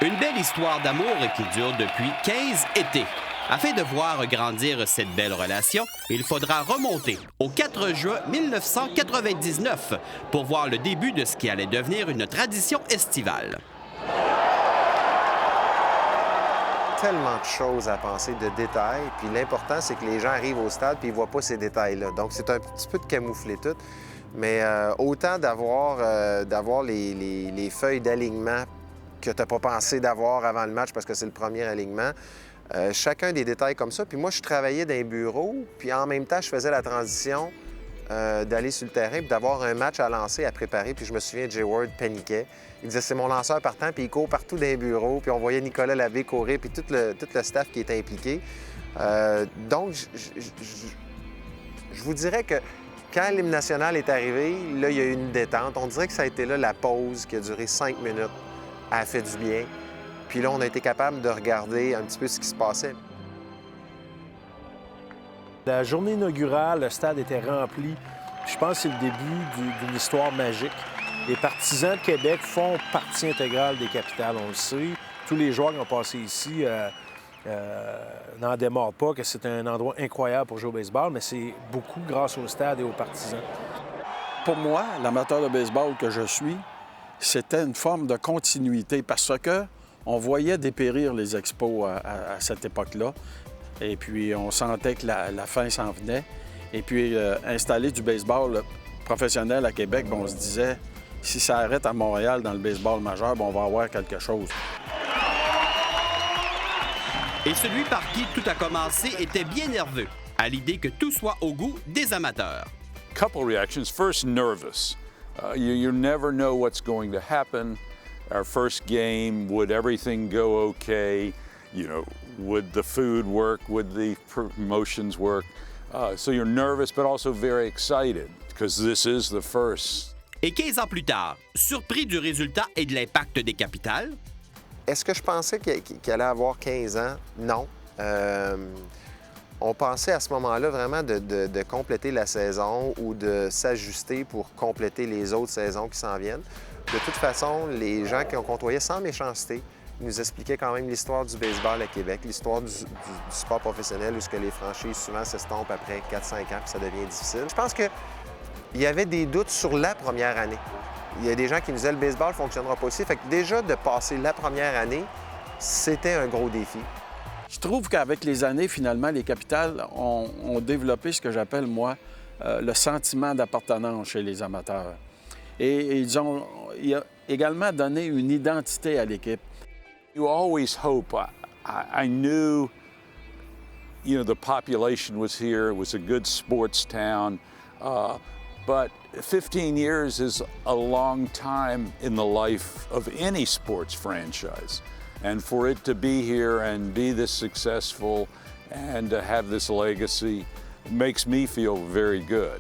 Une belle histoire d'amour qui dure depuis 15 étés. Afin de voir grandir cette belle relation, il faudra remonter au 4 juin 1999 pour voir le début de ce qui allait devenir une tradition estivale. Tellement de choses à penser, de détails. Puis l'important, c'est que les gens arrivent au stade puis ils ne voient pas ces détails-là. Donc, c'est un petit peu de camoufler tout. Mais autant d'avoir les feuilles d'alignement que tu n'as pas pensé d'avoir avant le match parce que c'est le premier alignement. Chacun des détails comme ça. Puis moi, je travaillais dans un bureau, puis en même temps, je faisais la transition d'aller sur le terrain puis d'avoir un match à lancer, à préparer. Puis je me souviens, Jay Ward paniquait. Il disait, c'est mon lanceur partant, puis il court partout dans les bureaux. Puis on voyait Nicolas Labbé courir, puis tout le staff qui était impliqué. Donc, je vous dirais que quand l'hymne national est arrivé, là, il y a eu une détente. On dirait que ça a été là la pause qui a duré 5 minutes. Elle a fait du bien. Puis là, on a été capable de regarder un petit peu ce qui se passait. La journée inaugurale, le stade était rempli. Je pense que c'est le début d'une histoire magique. Les partisans de Québec font partie intégrale des Capitales, on le sait. Tous les joueurs qui ont passé ici n'en démordent pas que c'est un endroit incroyable pour jouer au baseball, mais c'est beaucoup grâce au stade et aux partisans. Pour moi, l'amateur de baseball que je suis, c'était une forme de continuité parce que on voyait dépérir les expos à cette époque-là. Et puis, on sentait que la fin s'en venait. Et puis, installer du baseball professionnel à Québec, bien, on se disait, si ça arrête à Montréal dans le baseball majeur, bien, on va avoir quelque chose. Et celui par qui tout a commencé était bien nerveux, à l'idée que tout soit au goût des amateurs. Couple reactions. First, nervous. You never know what's going to happen. Our first game, would everything go okay? You know, would the food work? Would the promotions work? So you're nervous, but also very excited because this is the first. Et 15 ans plus tard, surpris du résultat et de l'impact des Capitales? Est-ce que je pensais qu'il allait avoir 15 ans? Non. On pensait à ce moment-là vraiment de compléter la saison ou de s'ajuster pour compléter les autres saisons qui s'en viennent. De toute façon, les gens qui ont côtoyé sans méchanceté nous expliquaient quand même l'histoire du baseball à Québec, l'histoire du sport professionnel où ce que les franchises souvent s'estompent après 4-5 ans puis ça devient difficile. Je pense qu'il y avait des doutes sur la première année. Il y a des gens qui nous disaient le baseball ne fonctionnera pas aussi. Fait que déjà, de passer la première année, c'était un gros défi. Je trouve qu'avec les années, finalement, les Capitales ont développé ce que j'appelle, moi, le sentiment d'appartenance chez les amateurs. Et ils ont également donné une identité à l'équipe. You always hope. I knew, the population was here. It was a good sports town. But 15 years is a long time in the life of any sports franchise. And for it to be here and be this successful and to have this legacy makes me feel very good.